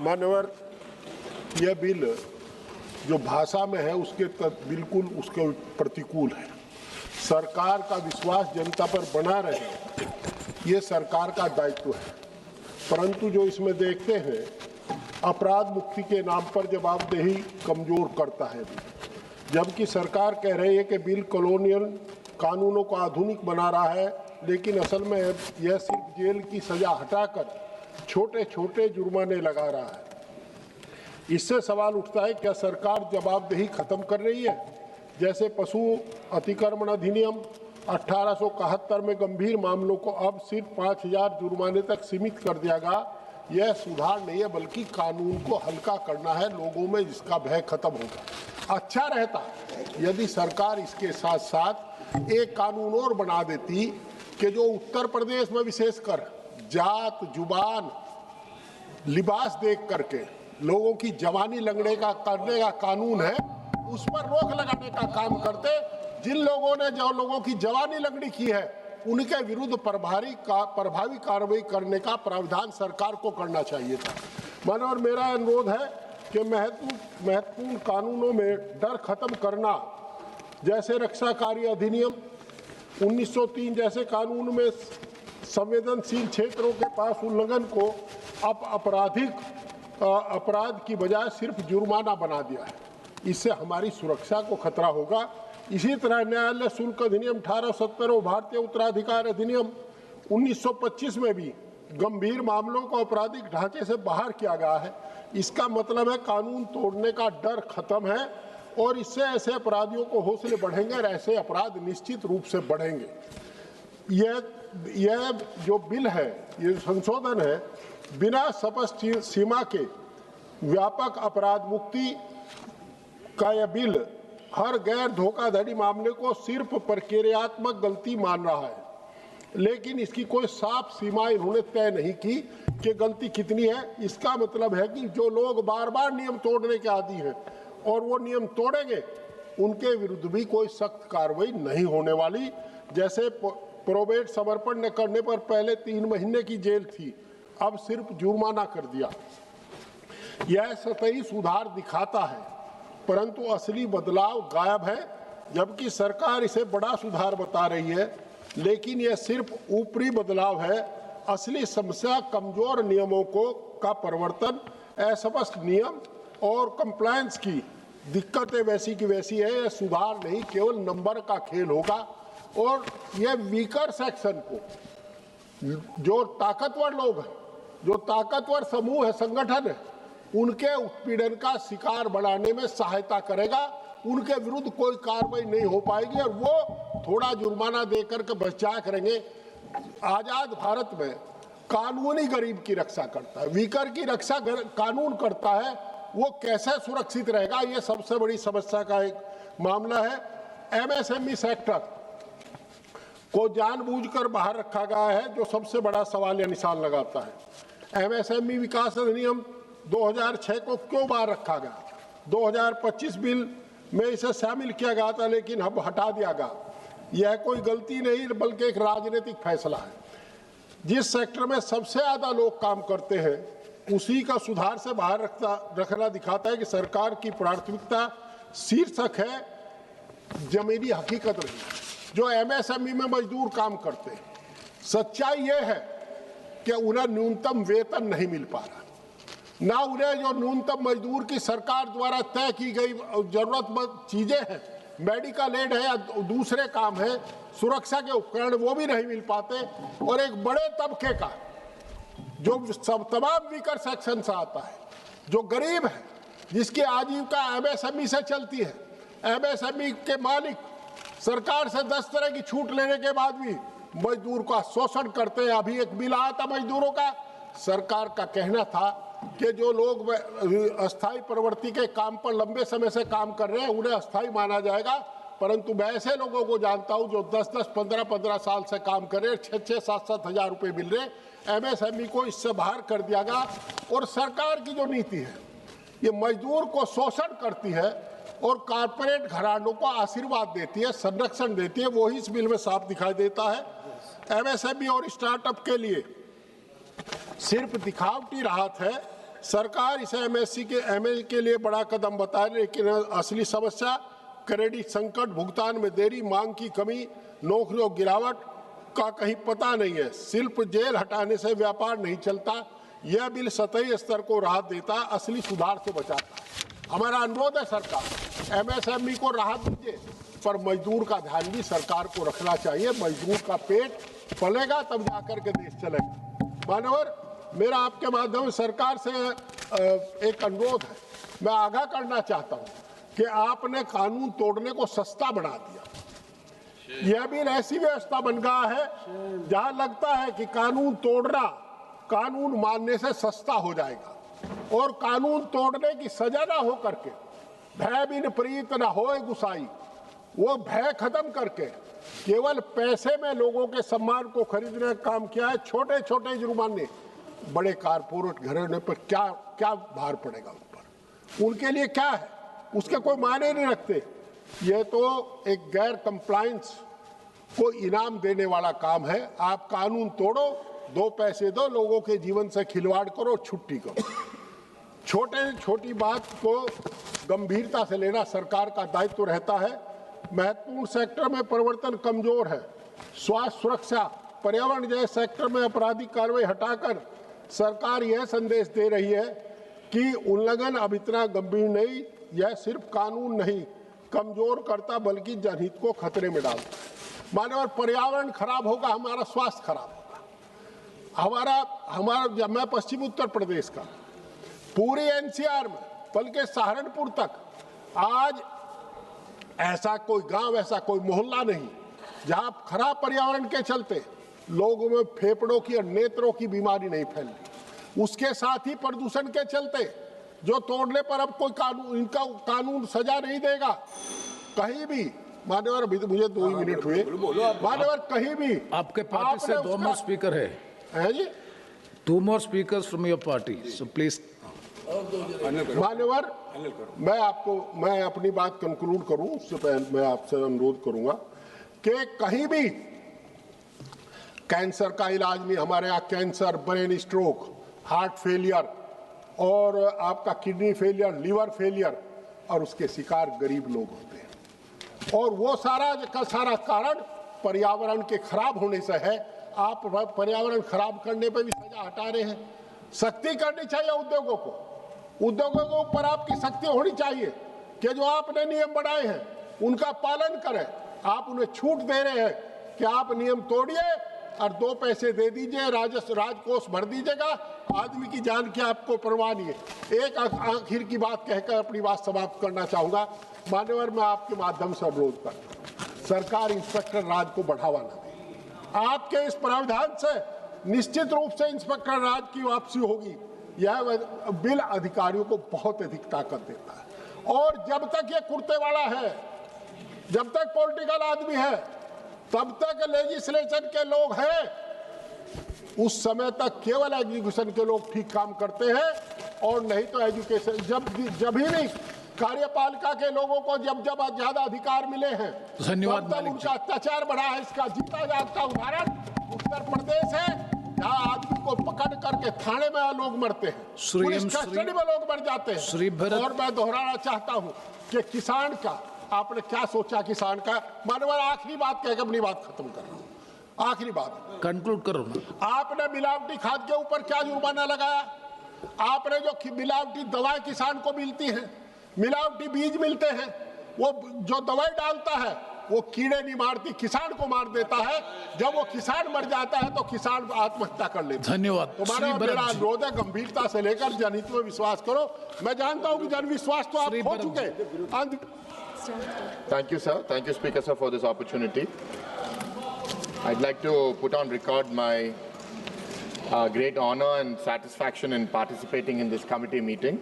मानवर यह बिल जो भाषा में है उसके बिल्कुल उसके प्रतिकूल है। सरकार का विश्वास जनता पर बना रहे ये सरकार का दायित्व है, परंतु जो इसमें देखते हैं अपराध मुक्ति के नाम पर जवाबदेही कमजोर करता है। जबकि सरकार कह रही है कि बिल कॉलोनियल कानूनों को आधुनिक बना रहा है, लेकिन असल में यह सिर्फ जेल की सजा हटाकर छोटे छोटे जुर्माने लगा रहा है। इससे सवाल उठता है, क्या सरकार जवाबदेही खत्म कर रही है? जैसे पशु अतिक्रमण अधिनियम 1871 में गंभीर मामलों को अब सिर्फ 5000 जुर्माने तक सीमित कर दिया गया। यह सुधार नहीं है बल्कि कानून को हल्का करना है, लोगों में इसका भय खत्म होगा। अच्छा रहता यदि सरकार इसके साथ साथ एक कानून और बना देती कि जो उत्तर प्रदेश में विशेषकर जात जुबान लिबास देख करके लोगों की जवानी करने का कानून है, उस पर रोक लगाने का काम करते। जिन लोगों ने जो लोगों की जवानी लंगड़ी की है उनके विरुद्ध प्रभावी कार्रवाई करने का प्रावधान सरकार को करना चाहिए था। मानव मेरा अनुरोध है कि महत्वपूर्ण कानूनों में डर खत्म करना, जैसे रक्षा कार्य अधिनियम 1903 जैसे कानून में संवेदनशील क्षेत्रों के पास उल्लंघन को अब अपराध की बजाय सिर्फ जुर्माना बना दिया है। इससे हमारी सुरक्षा को खतरा होगा। इसी तरह न्यायालय शुल्क अधिनियम 1870 और भारतीय उत्तराधिकार अधिनियम 1925 में भी गंभीर मामलों को आपराधिक ढांचे से बाहर किया गया है। इसका मतलब है कानून तोड़ने का डर खत्म है और इससे ऐसे अपराधियों को हौसले बढ़ेंगे और ऐसे अपराध निश्चित रूप से बढ़ेंगे। यह जो बिल है, ये संशोधन है, बिना स्पष्ट सीमा के व्यापक अपराध मुक्ति का यह बिल हर गैर धोखाधड़ी मामले को सिर्फ प्रक्रियात्मक गलती मान रहा है, लेकिन इसकी कोई साफ सीमा इन्होंने तय नहीं की कि गलती कितनी है। इसका मतलब है कि जो लोग बार बार नियम तोड़ने के आदी हैं और वो नियम तोड़ेंगे, उनके विरुद्ध भी कोई सख्त कार्रवाई नहीं होने वाली। जैसे प्रोबेट समर्पण न करने पर पहले 3 महीने की जेल थी, अब सिर्फ जुर्माना कर दिया। यह सतही सुधार दिखाता है, परंतु असली बदलाव गायब है। जबकि सरकार इसे बड़ा सुधार बता रही है, लेकिन यह सिर्फ ऊपरी बदलाव है। असली समस्या कमजोर नियमों का परिवर्तन, अस्पष्ट नियम और कंप्लायंस की दिक्कतें वैसी की वैसी है। यह सुधार नहीं केवल नंबर का खेल होगा और यह वीकर सेक्शन को, जो ताकतवर लोग हैं, जो ताकतवर समूह है, संगठन है, उनके उत्पीड़न का शिकार बनाने में सहायता करेगा। उनके विरुद्ध कोई कार्रवाई नहीं हो पाएगी और वो थोड़ा जुर्माना देकर के बचा करेंगे। आजाद भारत में कानूनी गरीब की रक्षा करता है, वीकर की रक्षा कानून करता है। वो कैसे सुरक्षित रहेगा, ये सबसे बड़ी समस्या का एक मामला है। एमएसएमई सेक्टर को जानबूझकर बाहर रखा गया है, जो सबसे बड़ा सवाल या निशान लगाता है। एमएसएमई विकास अधिनियम 2006 को क्यों बाहर रखा गया? 2025 बिल में इसे शामिल किया गया था, लेकिन अब हटा दिया गया। यह कोई गलती नहीं बल्कि एक राजनीतिक फैसला है। जिस सेक्टर में सबसे ज्यादा लोग काम करते हैं उसी का सुधार से बाहर रखना दिखाता है कि सरकार की प्राथमिकता शीर्षक है, जमीनी हकीकत रही। जो एमएसएमई में मजदूर काम करते हैं, सच्चाई यह है कि उन्हें न्यूनतम वेतन नहीं मिल पा रहा, ना उन्हें जो न्यूनतम मजदूर की सरकार द्वारा तय की गई जरूरतमंद चीजें हैं, मेडिकल एड है या दूसरे काम है, सुरक्षा के उपकरण, वो भी नहीं मिल पाते। और एक बड़े तबके का जो सब तमाम वीकर सेक्शन से आता है, जो गरीब है, जिसकी आजीविका एमएसएमई से चलती है, एमएसएमई के मालिक सरकार से 10 तरह की छूट लेने के बाद भी मजदूर का शोषण करते हैं। अभी एक बिल आया था मजदूरों का, सरकार का कहना था कि जो लोग अस्थायी प्रवृत्ति के काम पर लंबे समय से काम कर रहे हैं उन्हें अस्थायी माना जाएगा, परंतु मैं ऐसे लोगों को जानता हूं जो 10-10, 15-15 साल से काम कर रहे हैं, 6-6, 7-7 हजार रुपये मिल रहे। एमएसएमई को इससे बाहर कर दिया गया। और सरकार की जो नीति है ये मजदूर को शोषण करती है और कारपोरेट घरानों को आशीर्वाद देती है, संरक्षण देती है। वो इस बिल में साफ दिखाई देता है। एमएसएमई और स्टार्टअप के लिए सिर्फ दिखावटी राहत है, सरकार इसे एमएससी के लिए बड़ा कदम बता रही है, लेकिन असली समस्या क्रेडिट संकट, भुगतान में देरी, मांग की कमी, नौकरियों गिरावट का कहीं पता नहीं है। सिर्फ जेल हटाने से व्यापार नहीं चलता। यह बिल सतही स्तर को राहत देता, असली सुधार से बचाता। हमारा अनुरोध है सरकार, एमएसएमई को राहत दीजिए, पर मजदूर का ध्यान भी सरकार को रखना चाहिए। मजदूर का पेट पलेगा तब जाकर के देश चलेगा। मानवर, मेरा आपके माध्यम से सरकार से एक अनुरोध है। मैं आगाह करना चाहता हूं कि आपने कानून तोड़ने को सस्ता बना दिया। यह भी ऐसी व्यवस्था बन गया है जहां लगता है कि कानून तोड़ना कानून मानने से सस्ता हो जाएगा, और कानून तोड़ने की सजा ना हो करके भय बिन प्रीत न होए गुसाई, वो भय खत्म करके केवल पैसे में लोगों के सम्मान को खरीदने का काम किया है। छोटे छोटे जुर्माने बड़े कारपोरेट घराने पर क्या क्या भार पड़ेगा उन पर, उनके लिए क्या है, उसके कोई मायने नहीं रखते। यह तो एक गैर कंप्लायंस को इनाम देने वाला काम है। आप कानून तोड़ो, 2 पैसे दो, लोगों के जीवन से खिलवाड़ करो, छुट्टी करो। छोटी बात को गंभीरता से लेना सरकार का दायित्व रहता है। महत्वपूर्ण सेक्टर में परिवर्तन कमजोर है। स्वास्थ्य सुरक्षा, पर्यावरण जैसे सेक्टर में आपराधिक कार्रवाई हटाकर सरकार यह संदेश दे रही है कि उल्लंघन अब इतना गंभीर नहीं। यह सिर्फ कानून नहीं कमजोर करता, बल्कि जनहित को खतरे में डालता है। मानव, पर्यावरण खराब होगा, हमारा स्वास्थ्य खराब होगा। हमारा मैं पश्चिमी उत्तर प्रदेश का, पूरी एनसीआर में बल्कि सहारनपुर तक आज ऐसा कोई गांव, ऐसा कोई मोहल्ला नहीं जहां खराब पर्यावरण के चलते लोगों में फेफड़ों की और नेत्रों की बीमारी नहीं फैल रही। उसके साथ ही प्रदूषण के चलते जो तोड़ने पर अब कोई कानून सजा नहीं देगा। कहीं भी मान्यवर, मुझे 2 ही मिनट हुए मान्यवर, कहीं भी आपके पार्टी से 2 मोर स्पीकर है ji, 2 more speakers from your party, so please. मान्यवर, मैं अपनी बात कंक्लूड करूं उससे पहले मैं आपसे अनुरोध करूंगा कि कहीं भी कैंसर का इलाज नहीं। हमारे यहाँ cancer, brain stroke, heart failure और आपका किडनी फेलियर, लिवर फेलियर, और उसके शिकार गरीब लोग होते हैं। और वो सारा का सारा कारण पर्यावरण के खराब होने से है। आप पर्यावरण खराब करने पे भी सजा हटा रहे हैं। सख्ती करनी चाहिए उद्योगों को, उद्योगों के ऊपर आपकी सख्ती होनी चाहिए कि जो आपने नियम बनाए हैं उनका पालन करें। आप उन्हें छूट दे रहे हैं कि आप नियम तोड़िए और 2 पैसे दे दीजिए, राजकोष भर दीजिएगा, आदमी की जान की आपको परवाह नहीं है। एक आखिर की बात कहकर अपनी बात समाप्त करना चाहूंगा। मान्यवर, मैं आपके माध्यम से अनुरोध करता हूं, सरकार इंस्पेक्टर राज को बढ़ावा न दे। आपके इस प्रावधान से निश्चित रूप से इंस्पेक्टर राज की वापसी होगी। यह बिल अधिकारियों को बहुत अधिक ताकत देता है, और जब तक ये कुर्ते वाला है, जब तक पॉलिटिकल आदमी है, तब तक लेजिस्लेचर के लोग हैं, उस समय तक केवल एजुकेशन के लोग ठीक काम करते हैं, और नहीं तो एजुकेशन जब भी कार्यपालिका के लोगों को जब ज्यादा अधिकार मिले हैं, धन्यवाद, तब उनका अत्याचार बढ़ा है। इसका जीता जागता उदाहरण उत्तर प्रदेश है, जहाँ आदमी को पकड़ करके थाने में लोग मरते हैं, पुलिस कस्टडी में लोग मर जाते हैं। और मैं दोहराना चाहता हूँ कि किसान का आपने क्या सोचा, किसान का। मानवर, आखिरी बात कहकर अपनी बात खत्म कर रहा हूँ। आखिरी बात कंक्लूड करो ना। आपने मिलावटी खाद के ऊपर क्या जुर्माना लगाया? आपने जो मिलावटी दवाएं किसान को मिलती हैं, मिलावटी बीज मिलते हैं, वो जो दवाई डालता है वो कीड़े नहीं मारती, किसान को मार देता है। जब वो किसान मर जाता है तो किसान आत्महत्या कर लेता है। धन्यवाद। तुम्हारा मेरा अनुरोध है, गंभीरता से लेकर जनहित में विश्वास करो। मैं जानता हूं कि जन विश्वास तो आप खो चुके। Thank you, sir. Thank you, Speaker, sir, for this opportunity. I'd like to put on record my great honor and satisfaction in participating in this committee meeting.